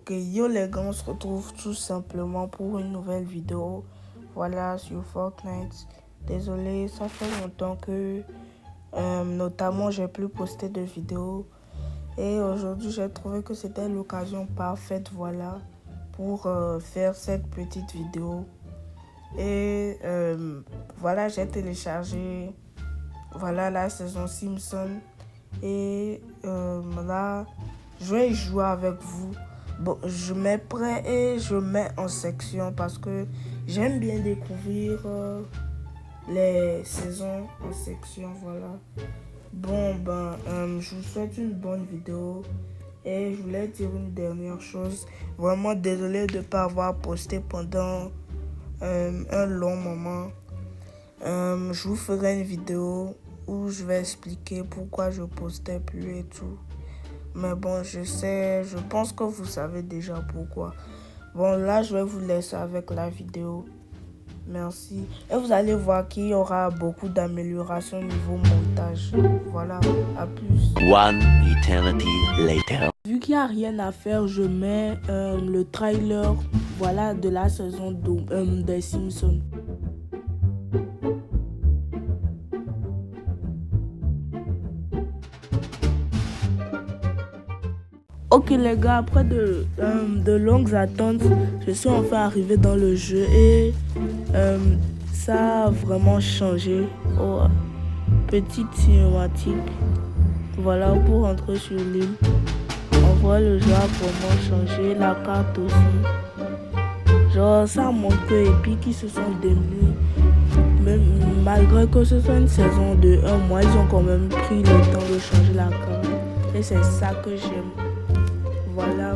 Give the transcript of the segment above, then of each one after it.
Ok, yo les gars, on se retrouve tout simplement pour une nouvelle vidéo. Voilà, sur Fortnite. Désolé, ça fait longtemps que notamment j'ai plus posté de vidéos. Et aujourd'hui, j'ai trouvé que c'était l'occasion parfaite, voilà, pour faire cette petite vidéo. Et voilà, j'ai téléchargé, voilà, la saison Simpson. Et là, je vais y jouer avec vous. Bon, je mets prêt et je mets en section parce que j'aime bien découvrir les saisons en section, voilà. Bon, je vous souhaite une bonne vidéo et je voulais dire une dernière chose. Vraiment désolé de ne pas avoir posté pendant un long moment. Je vous ferai une vidéo où je vais expliquer pourquoi je postais plus et tout. Mais bon, je pense que vous savez déjà pourquoi. Bon, là, je vais vous laisser avec la vidéo. Merci. Et vous allez voir qu'il y aura beaucoup d'améliorations niveau montage. Voilà, à plus. One eternity later. Vu qu'il n'y a rien à faire, je mets le trailer, voilà, de la saison des Simpsons. Ok les gars, après de longues attentes, je suis enfin arrivé dans le jeu et ça a vraiment changé. Oh, petite cinématique, voilà, pour rentrer sur l'île. On voit le jeu a vraiment changé, la carte aussi. Genre ça montre que Epic ils se sont démenés. Même malgré que ce soit une saison de 1 mois, ils ont quand même pris le temps de changer la carte. Et c'est ça que j'aime. Voilà,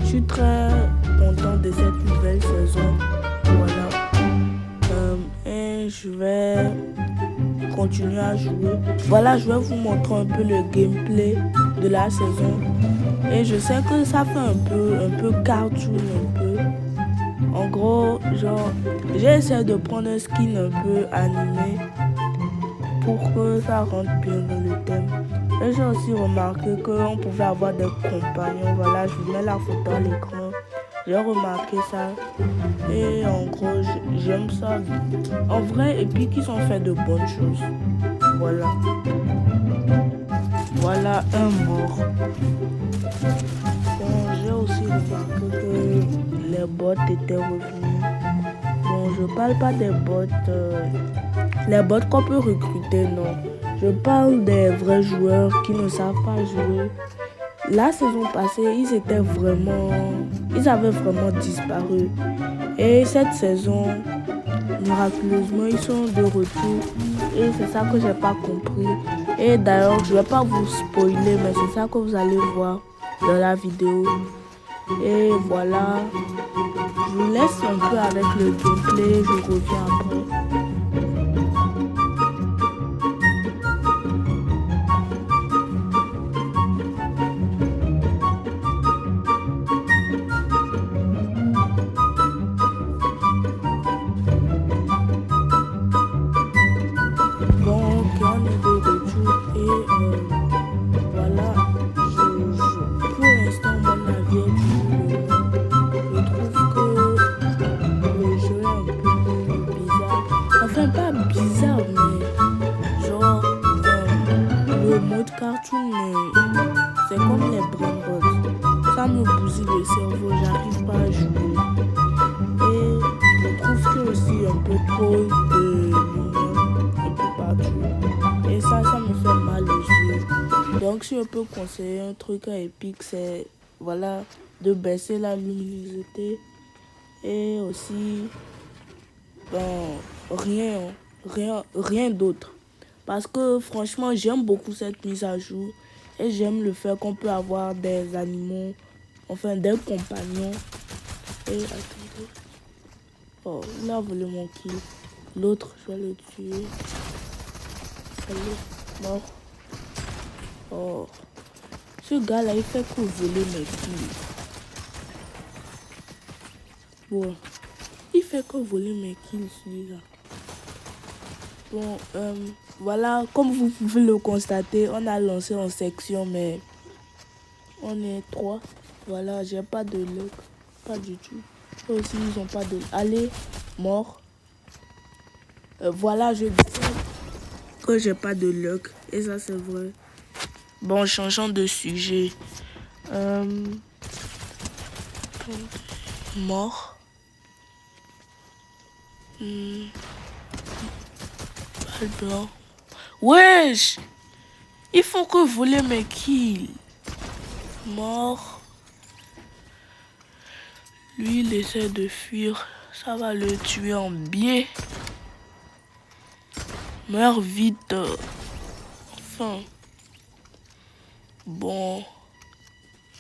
je suis très content de cette nouvelle saison. Voilà, et je vais continuer à jouer. Voilà, je vais vous montrer un peu le gameplay de la saison. Et je sais que ça fait un peu cartoon, un peu. En gros, genre, j'ai essayé de prendre un skin un peu animé pour que ça rentre bien dans le thème. Et j'ai aussi remarqué qu'on pouvait avoir des compagnons. Voilà, je vous mets la photo à l'écran. J'ai remarqué ça. Et en gros, j'aime ça. En vrai, et puis qu'ils ont fait de bonnes choses. Voilà. Voilà un mort. Bon, j'ai aussi remarqué que les bots étaient revenus. Bon, je parle pas des bots. Les bots qu'on peut recruter, non. Je parle des vrais joueurs qui ne savent pas jouer. La saison passée, ils avaient vraiment disparu. Et cette saison, miraculeusement, ils sont de retour. Et c'est ça que j'ai pas compris. Et d'ailleurs, je vais pas vous spoiler, mais c'est ça que vous allez voir dans la vidéo. Et voilà, je vous laisse un peu avec le gameplay, je reviens après. Pas bizarre, mais genre le mode cartoon, c'est comme les brain rots. Ça me bousille le cerveau, j'arrive pas à jouer. Et je trouve que aussi un peu trop de lumière un peu partout. Et ça me fait mal aux yeux. Donc si je peux conseiller un truc à Epic, c'est voilà, de baisser la luminosité. Et aussi rien d'autre. Parce que franchement, j'aime beaucoup cette mise à jour. Et j'aime le fait qu'on peut avoir des animaux, enfin des compagnons. Et attendez. Oh, il a volé mon kill. L'autre, je vais le tuer. Allez, mort. Oh. Ce gars-là, il fait que voler mes kills. Bon. Il fait que voler mes kills, celui-là. Bon, voilà, comme vous pouvez le constater, on a lancé en section, mais On est 3. Voilà, j'ai pas de luck. Pas du tout. Eux aussi, ils ont pas de... Allez, mort. Voilà, je dis que j'ai pas de luck. Et ça, c'est vrai. Bon, changeons de sujet. Mort. Balle blanc. Wesh! Il faut que voler mes kills. Mort. Lui, il essaie de fuir. Ça va le tuer en biais. Meurs vite. Enfin. Bon.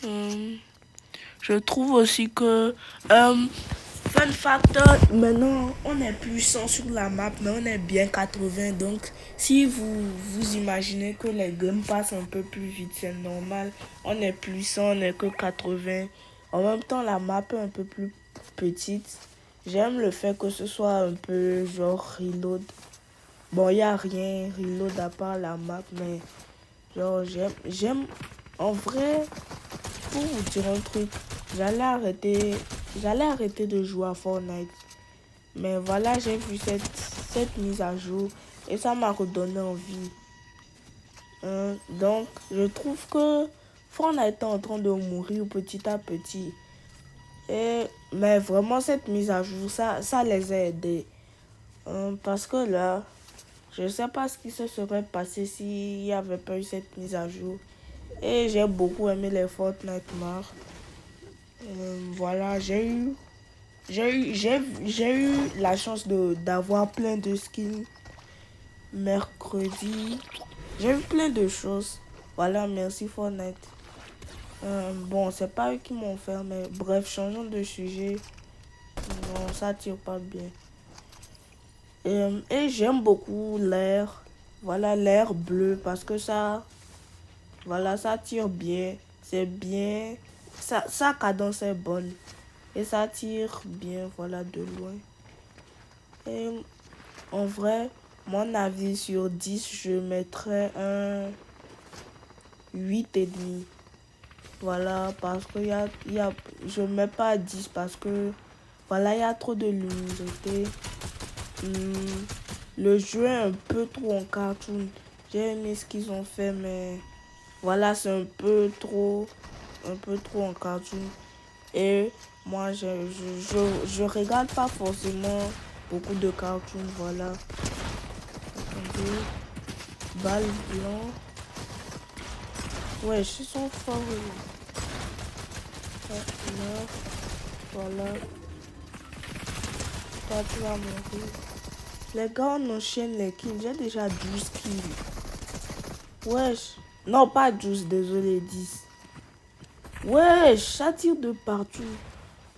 Je trouve aussi que... fun factor, maintenant, on est plus 100 sur la map, mais on est bien 80. Donc, si vous imaginez que les games passent un peu plus vite, c'est normal. On est plus 100, on est que 80. En même temps, la map est un peu plus petite. J'aime le fait que ce soit un peu genre reload. Bon, il n'y a rien reload à part la map, mais genre, j'aime. En vrai, pour vous dire un truc, j'allais arrêter de jouer à Fortnite. Mais voilà, j'ai vu cette mise à jour et ça m'a redonné envie. Donc, je trouve que Fortnite est en train de mourir petit à petit. Mais vraiment, cette mise à jour, ça les a aidés. Parce que là, je ne sais pas ce qui se serait passé s'il n'y avait pas eu cette mise à jour. Et j'ai beaucoup aimé les Fortnite Mar. Voilà, j'ai eu la chance d'avoir plein de skins mercredi. J'ai eu plein de choses. Voilà, merci Fortnite. Bon, c'est pas eux qui m'ont fait, mais bref, changeons de sujet. Non, ça tire pas bien. Et j'aime beaucoup l'air. Voilà, l'air bleu parce que ça... Voilà, ça tire bien. C'est bien. Sa cadence est bonne. Et ça tire bien, voilà, de loin. Et en vrai, mon avis sur 10, je mettrais un 8,5. Voilà, parce que je ne mets pas 10 parce que, voilà, il y a trop de luminosité. Le jeu est un peu trop en cartoon. J'ai aimé ce qu'ils ont fait, mais voilà, c'est un peu trop en cartoon. Et moi, je regarde pas forcément beaucoup de cartoons, voilà. Attendez. Balle blanc. Ouais, je suis son fort. Là, voilà. Toi, tu vas mourir. Les gars, on enchaîne les kills. J'ai déjà 12 kills. Wesh. Non, pas 12, désolé, 10. Wesh, ça tire de partout.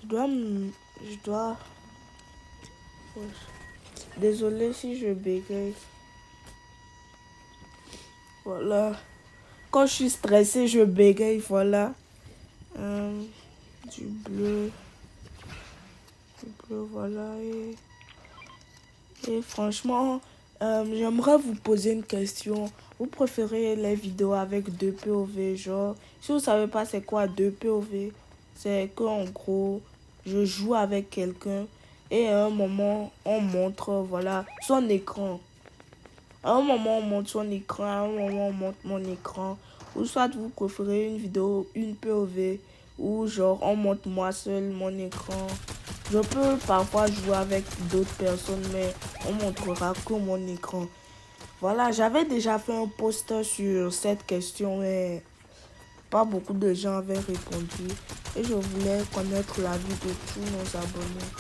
Je dois... Désolé si je bégaye. Voilà. Quand je suis stressée, je bégaye, voilà. Du bleu. Voilà. Et franchement, j'aimerais vous poser une question. Vous préférez les vidéos avec 2 POV, genre... Si vous savez pas c'est quoi 2 POV, c'est que en gros, je joue avec quelqu'un et à un moment, on montre, voilà, son écran. À un moment, on monte son écran, à un moment, on monte mon écran. Ou soit vous préférez une vidéo, une POV, ou genre, on monte moi seul mon écran. Je peux parfois jouer avec d'autres personnes, mais on montrera que mon écran. Voilà, j'avais déjà fait un post sur cette question, mais pas beaucoup de gens avaient répondu. Et je voulais connaître l'avis de tous nos abonnés.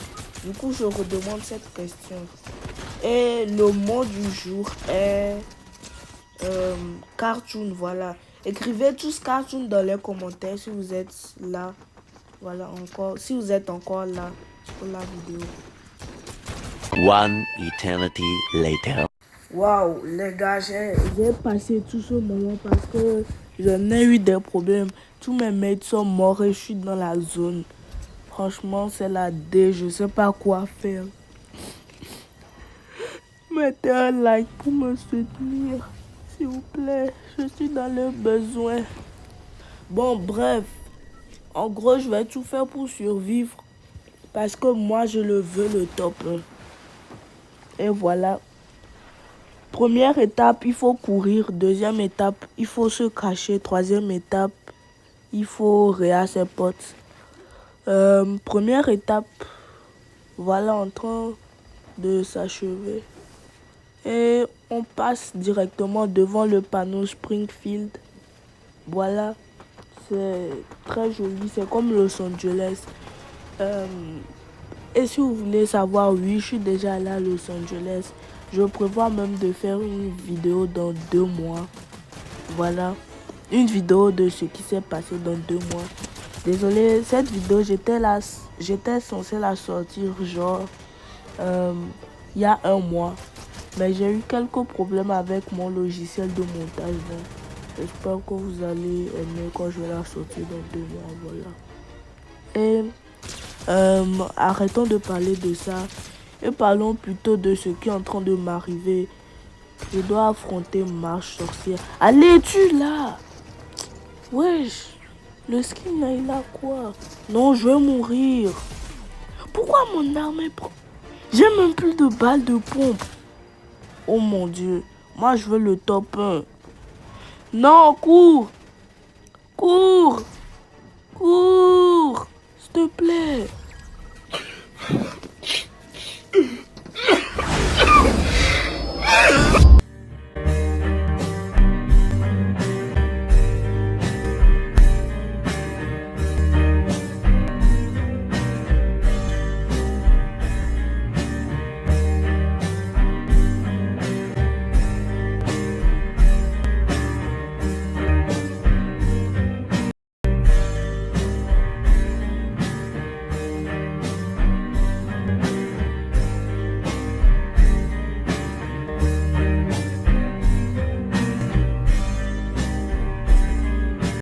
Du coup, je redemande cette question. Et le mot du jour est cartoon, voilà. Écrivez tous cartoon dans les commentaires si vous êtes là. Voilà, encore, si vous êtes encore là pour la vidéo. One eternity later. Waouh, les gars, j'ai passé tout ce moment parce que j'en ai eu des problèmes. Tous mes mates sont morts et je suis dans la zone. Franchement, c'est la D, je sais pas quoi faire. Mettez un like pour me soutenir, s'il vous plaît. Je suis dans le besoin. Bon, bref. En gros, je vais tout faire pour survivre. Parce que moi, je le veux, le top 1. Et voilà. Première étape, il faut courir. Deuxième étape, il faut se cacher. Troisième étape, il faut réa ses potes. Première étape, voilà en train de s'achever. Et on passe directement devant le panneau Springfield. Voilà, c'est très joli, c'est comme Los Angeles. Et si vous voulez savoir, oui, je suis déjà allé à Los Angeles. Je prévois même de faire une vidéo dans 2 mois. Voilà, une vidéo de ce qui s'est passé dans 2 mois. Désolé, cette vidéo, j'étais censé la sortir genre il y a 1 mois. Mais j'ai eu quelques problèmes avec mon logiciel de montage. J'espère que vous allez aimer quand je vais la sortir dans 2 mois. Voilà. Et arrêtons de parler de ça. Et parlons plutôt de ce qui est en train de m'arriver. Je dois affronter Marche Sorcière. Allez, tu là! Wesh! Le skin là, il a quoi? Non, je vais mourir. Pourquoi mon arme est propre? J'ai même plus de balles de pompe. Oh mon dieu. Moi, je veux le top 1. Non, cours! Cours! Cours! S'il te plaît.